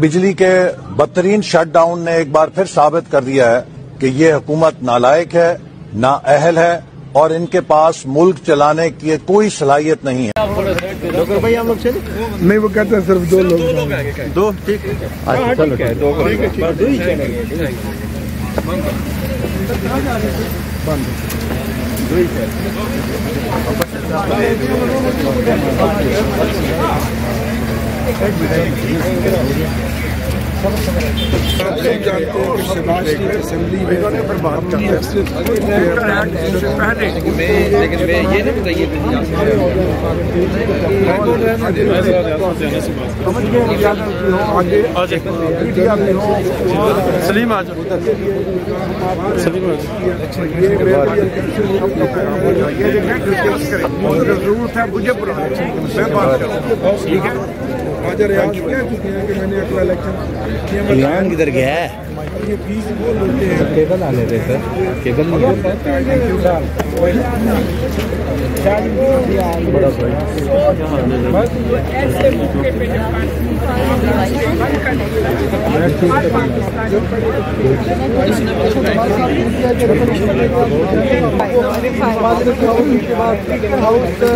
बिजली के बदतरीन शटडाउन ने एक बार फिर साबित कर दिया है कि ये हुकूमत नालायक है, नाअहल है और इनके पास मुल्क चलाने की कोई सलाहियत नहीं है। डॉक्टर भाई हम लोग चले नहीं, वो कहते हैं सिर्फ 2 लोग। 2 ठीक है, चलो दो ही चलेंगे। असेंबली में लेकिन ये नहीं बताइए सलीम आ जाओ, सलीम जरूरत है मुझे मैं बात करूँ, ठीक है। कि मैंने अगला इलेक्शन किधर गया है? ये फीस बोल देते हैं, केबल आने दे सर, केबल बड़ा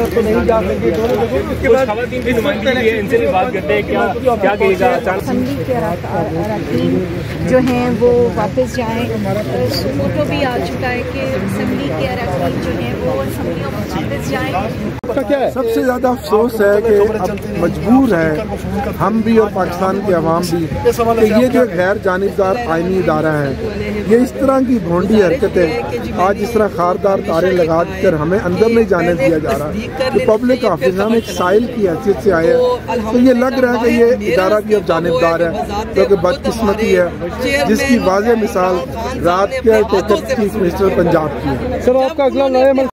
तो नहीं जा सकते। उसके बाद खवातीन की नुमाइंदगी है, इनसे भी बात करते हैं। क्या कहेगा? असेंबली के अरकान जो हैं वो वापस जाएं। फोटो भी आ चुका है कि असेंबली के अरकान जो हैं वो असेंबलियों में वापस जाएं। क्या है? सबसे ज्यादा अफसोस है कि अब मजबूर है हम भी और पाकिस्तान की आवाम भी कि ये जो गैर जानिबदार आईनी इदारा है, ये इस तरह की भोंडी हरकतें आज इस तरह खारदार तारे लगा कर हमें अंदर नहीं जाने दिया जा रहा। तो पब्लिक ऑफिस हम एक साइल की हैसियत से आए हैं, तो ये लग रहा है कि ये इदारा भी अब जानिबदार है, क्योंकि बदकिस्मती है जिसकी वाज़ेह मिसाल रात के टेकर चीफ मिनिस्टर पंजाब की है। सर आपका अगला